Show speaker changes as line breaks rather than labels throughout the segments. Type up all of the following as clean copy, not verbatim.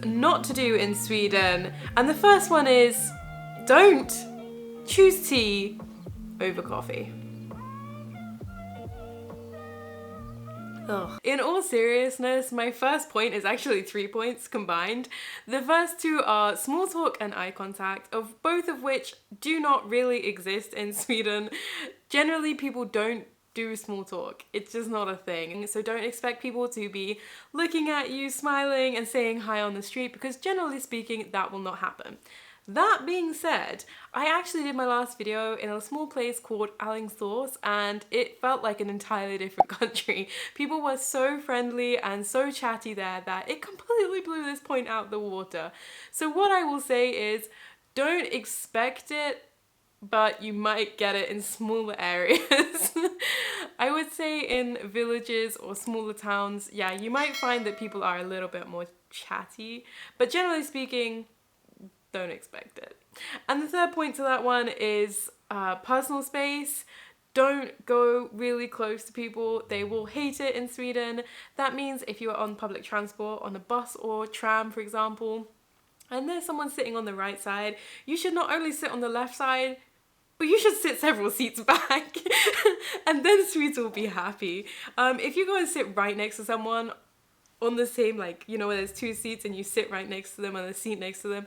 not to do in Sweden. And the first one is, don't choose tea over coffee. Ugh. In all seriousness, my first point is actually 3 points combined. The first two are small talk and eye contact, of both of which do not really exist in Sweden. Generally, people don't do small talk. It's just not a thing. So don't expect people to be looking at you, smiling and saying hi on the street, because generally speaking, that will not happen. That being said, I actually did my last video in a small place called Alingsås, and it felt like an entirely different country. People were so friendly and so chatty there that it completely blew this point out the water. So what I will say is, don't expect it, but you might get it in smaller areas. I would say in villages or smaller towns, yeah, you might find that people are a little bit more chatty, but generally speaking, don't expect it. And the third point to that one is personal space. Don't go really close to people. They will hate it in Sweden. That means if you're on public transport, on a bus or tram, for example, and there's someone sitting on the right side, you should not only sit on the left side, but you should sit several seats back. And then Swedes will be happy. If you go and sit right next to someone on the same, like, you know, where there's two seats and you sit right next to them on the seat next to them,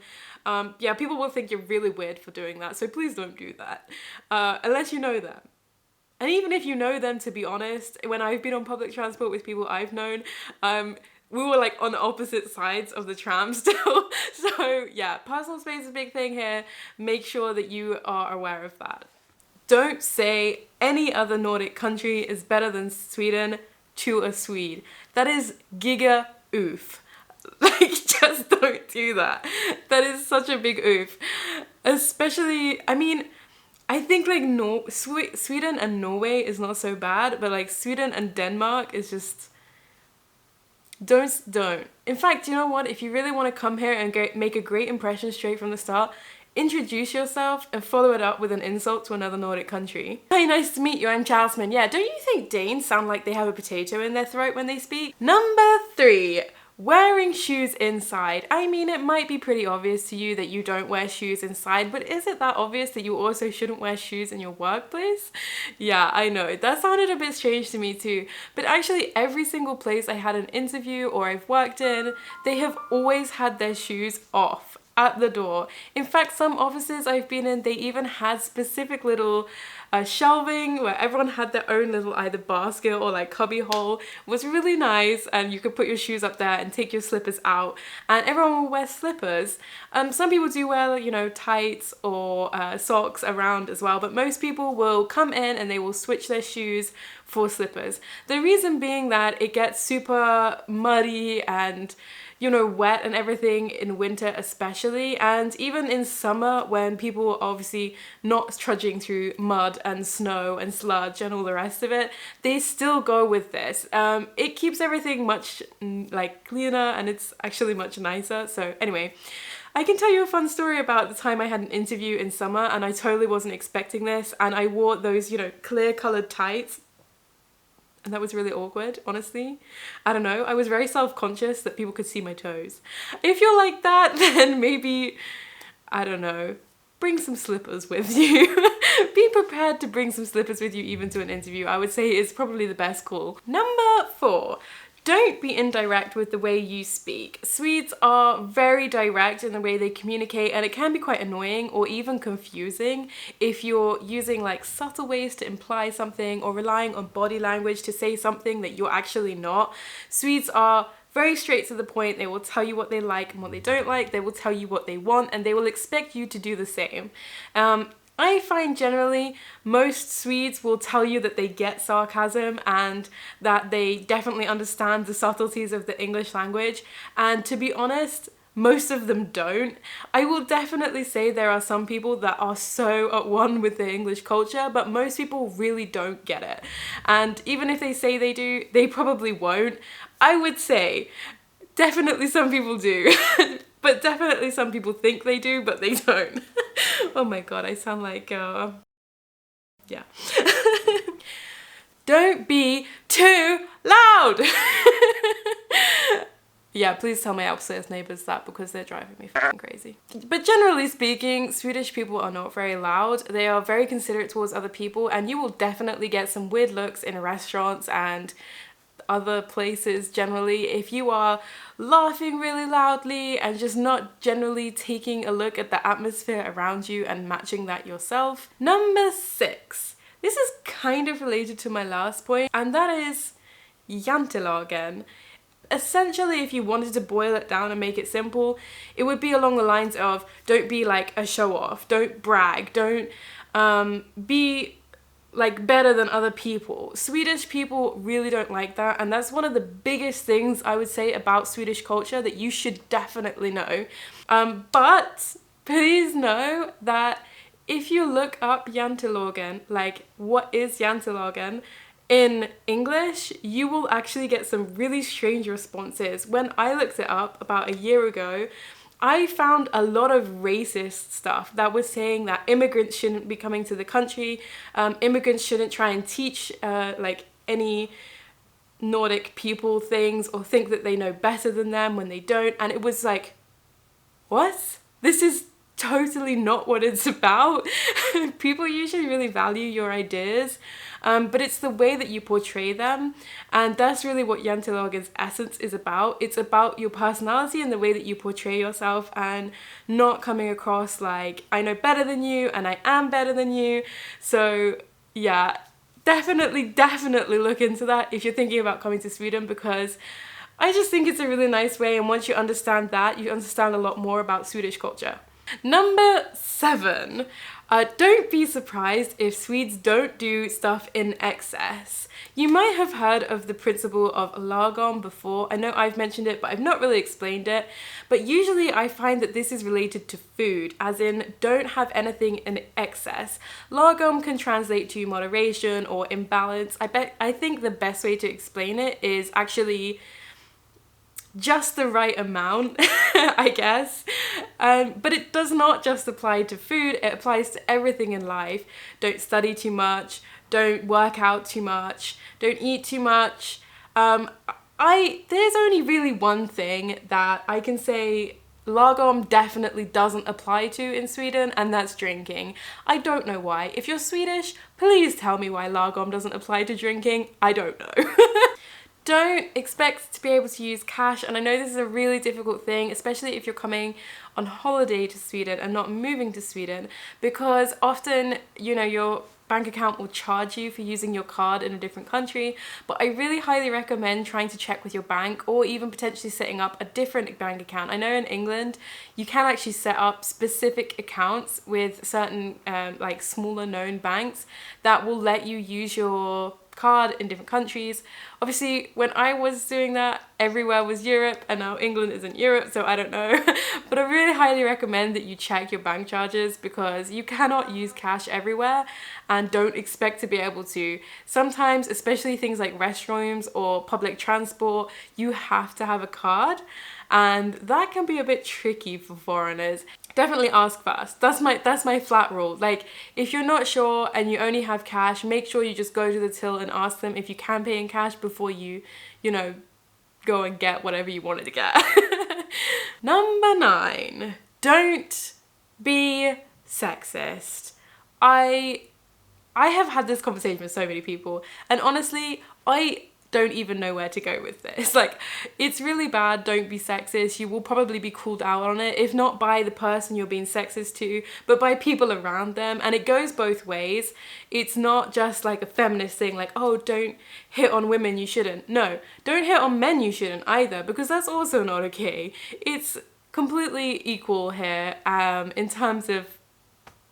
yeah, people will think you're really weird for doing that. So please don't do that, unless you know them. And even if you know them, to be honest, when I've been on public transport with people I've known, we were like on opposite sides of the tram still. So yeah, personal space is a big thing here. Make sure that you are aware of that. Don't say any other Nordic country is better than Sweden to a Swede. That is giga oof. Like, just don't do that. That is such a big oof. Especially, I mean, I think like Sweden and Norway is not so bad, but like Sweden and Denmark is just, don't. In fact, you know what? If you really want to come here and make a great impression straight from the start, introduce yourself and follow it up with an insult to another Nordic country. Hi, nice to meet you, I'm Jasmine. Yeah, don't you think Danes sound like they have a potato in their throat when they speak? Number 3. Wearing shoes inside. I mean, it might be pretty obvious to you that you don't wear shoes inside, but is it that obvious that you also shouldn't wear shoes in your workplace? Yeah, I know, that sounded a bit strange to me too, but actually every single place I had an interview or I've worked in, they have always had their shoes off at the door. In fact, some offices I've been in, they even had specific little shelving where everyone had their own little either basket or like cubby hole. It was really nice, and you could put your shoes up there and take your slippers out, and everyone will wear slippers. Some people do wear, you know, tights or socks around as well, but most people will come in and they will switch their shoes for slippers. The reason being that it gets super muddy and, you know, wet and everything in winter especially, and even in summer when people are obviously not trudging through mud and snow and sludge and all the rest of it, they still go with this. It keeps everything much like cleaner, and it's actually much nicer. So anyway, I can tell you a fun story about the time I had an interview in summer and I totally wasn't expecting this, and I wore those, you know, clear colored tights. And that was really awkward, honestly. I don't know, I was very self-conscious that people could see my toes. If you're like that, then maybe, I don't know, bring some slippers with you. Be prepared to bring some slippers with you even to an interview. I would say it's probably the best call. Number 4. Don't be indirect with the way you speak. Swedes are very direct in the way they communicate, and it can be quite annoying or even confusing if you're using like subtle ways to imply something or relying on body language to say something that you're actually not. Swedes are very straight to the point. They will tell you what they like and what they don't like. They will tell you what they want, and they will expect you to do the same. I find generally most Swedes will tell you that they get sarcasm and that they definitely understand the subtleties of the English language, and to be honest, most of them don't. I will definitely say there are some people that are so at one with the English culture, but most people really don't get it. And even if they say they do, they probably won't. I would say definitely some people do. But definitely some people think they do, but they don't. Oh my god, I sound like, yeah. Don't be too loud! Yeah, yeah, please tell my upstairs neighbors that because they're driving me fucking crazy. But generally speaking, Swedish people are not very loud. They are very considerate towards other people, and you will definitely get some weird looks in restaurants and other places generally if you are laughing really loudly and just not generally taking a look at the atmosphere around you and matching that yourself. Number 6. This is kind of related to my last point, and that is Jantelagen. Essentially, if you wanted to boil it down and make it simple, it would be along the lines of don't be like a show-off, don't brag, don't be like better than other people. Swedish people really don't like that, and that's one of the biggest things I would say about Swedish culture that you should definitely know. But please know that if you look up Jantelagen, like what is Jantelagen in English, you will actually get some really strange responses. When I looked it up about a year ago, I found a lot of racist stuff that was saying that immigrants shouldn't be coming to the country, immigrants shouldn't try and teach like any Nordic people things or think that they know better than them when they don't. And it was like, what? This is totally not what it's about. People usually really value your ideas, but it's the way that you portray them, and that's really what Jantelagen's essence is about. It's about your personality and the way that you portray yourself, and not coming across like I know better than you and I am better than you. So yeah, definitely look into that if you're thinking about coming to Sweden, because I just think it's a really nice way, and once you understand that, you understand a lot more about Swedish culture. Number 7, don't be surprised if Swedes don't do stuff in excess. You might have heard of the principle of lagom before. I know I've mentioned it, but I've not really explained it. But usually I find that this is related to food, as in don't have anything in excess. Lagom can translate to moderation or imbalance. I think the best way to explain it is actually just the right amount, I guess. But it does not just apply to food, it applies to everything in life. Don't study too much, don't work out too much, don't eat too much. There's only really one thing that I can say lagom definitely doesn't apply to in Sweden, and that's drinking. I don't know why. If you're Swedish, please tell me why lagom doesn't apply to drinking. I don't know. Don't expect to be able to use cash, and I know this is a really difficult thing, especially if you're coming on holiday to Sweden and not moving to Sweden, because often, you know, your bank account will charge you for using your card in a different country. But I really highly recommend trying to check with your bank, or even potentially setting up a different bank account. I know in England you can actually set up specific accounts with certain like smaller known banks that will let you use your card in different countries. Obviously, when I was doing that, everywhere was Europe, and now England isn't Europe, so I don't know. But I really highly recommend that you check your bank charges, because you cannot use cash everywhere, and don't expect to be able to. Sometimes, especially things like restrooms or public transport, you have to have a card, and that can be a bit tricky for foreigners. Definitely ask first. That's my flat rule. Like, if you're not sure and you only have cash, make sure you just go to the till and ask them if you can pay in cash before you know, go and get whatever you wanted to get. Number 9, don't be sexist. I have had this conversation with so many people, and honestly, I don't even know where to go with this. Like, it's really bad. Don't be sexist. You will probably be called out on it, if not by the person you're being sexist to, but by people around them. And it goes both ways. It's not just like a feminist thing, like, oh, don't hit on women, you shouldn't. No, don't hit on men, you shouldn't either, because that's also not okay. It's completely equal here in terms of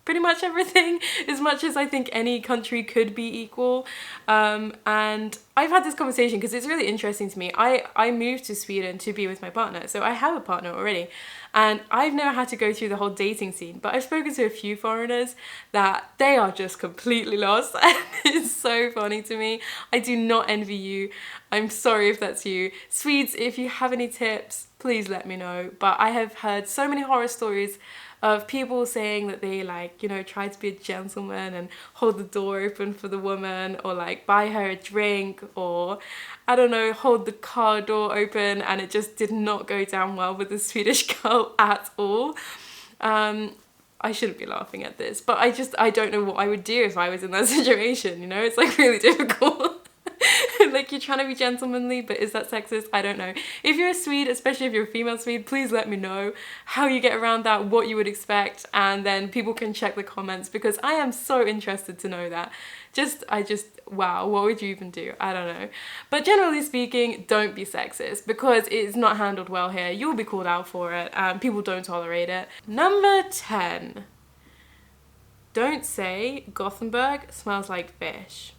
pretty much everything, as much as I think any country could be equal. And I've had this conversation because it's really interesting to me. I moved to Sweden to be with my partner, so I have a partner already, and I've never had to go through the whole dating scene, but I've spoken to a few foreigners that they are just completely lost. And it's so funny to me. I do not envy you. I'm sorry if that's you. Swedes, if you have any tips, please let me know. But I have heard so many horror stories of people saying that they like, you know, try to be a gentleman and hold the door open for the woman, or like buy her a drink, or I don't know, hold the car door open, and it just did not go down well with the Swedish girl at all. I shouldn't be laughing at this, but I don't know what I would do if I was in that situation, you know? It's like really difficult. Like, you're trying to be gentlemanly, but is that sexist? I don't know. If you're a Swede, especially if you're a female Swede, please let me know how you get around that, what you would expect, and then people can check the comments, because I am so interested to know that. Wow, what would you even do? I don't know. But generally speaking, don't be sexist, because it's not handled well here. You'll be called out for it, and people don't tolerate it. Number 10. Don't say Gothenburg smells like fish.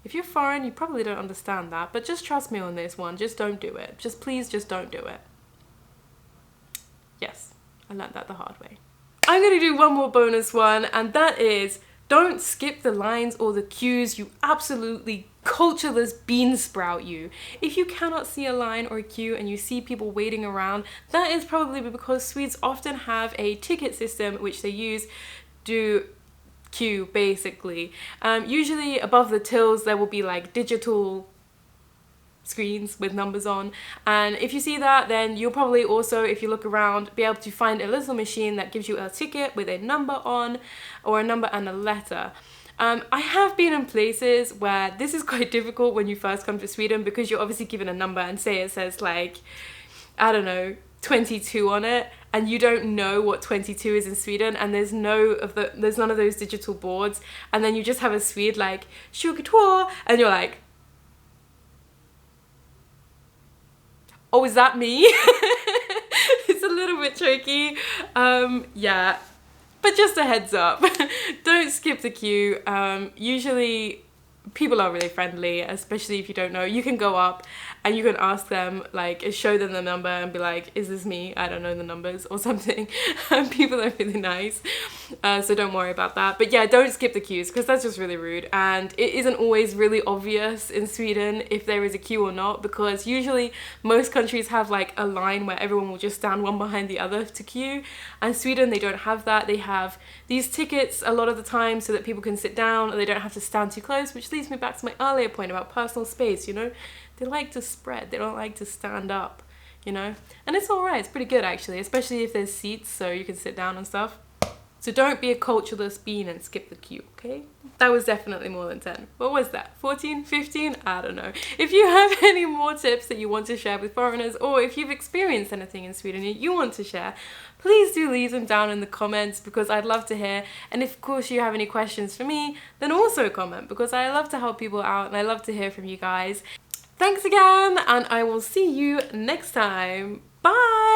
If you're foreign, you probably don't understand that, but just trust me on this one. Just don't do it. Please don't do it. Yes, I learned that the hard way. I'm gonna do one more bonus one, and that is, don't skip the lines or the queues, you absolutely cultureless bean sprout you. If you cannot see a line or a queue and you see people waiting around, that is probably because Swedes often have a ticket system which they use to queue, basically. Usually above the tills there will be like digital screens with numbers on, and if you see that, then you'll probably also, if you look around, be able to find a little machine that gives you a ticket with a number on, or a number and a letter. I have been in places where this is quite difficult when you first come to Sweden, because you're obviously given a number and say it says like, I don't know, 22 on it, and you don't know what 22 is in Sweden, and there's none of those digital boards, and then you just have a Swede like 22, and you're like, oh, is that me? It's a little bit tricky. Yeah, but just a heads up, don't skip the queue. Usually people are really friendly, especially if you don't know. You can go up and you can ask them, like, show them the number and be like, is this me? I don't know the numbers or something. People are really nice, so don't worry about that. But yeah, don't skip the queues, because that's just really rude, and it isn't always really obvious in Sweden if there is a queue or not, because usually most countries have like a line where everyone will just stand one behind the other to queue, and Sweden, they don't have that. They have these tickets a lot of the time so that people can sit down, or they don't have to stand too close, which leads me back to my earlier point about personal space, you know? They like to spread, they don't like to stand up, you know? And it's alright, it's pretty good actually, especially if there's seats so you can sit down and stuff. So don't be a cultureless bean and skip the queue, okay? That was definitely more than 10. What was that? 14, 15? I don't know. If you have any more tips that you want to share with foreigners, or if you've experienced anything in Sweden that you want to share, please do leave them down in the comments, because I'd love to hear. And if of course you have any questions for me, then also comment, because I love to help people out and I love to hear from you guys. Thanks again, and I will see you next time. Bye!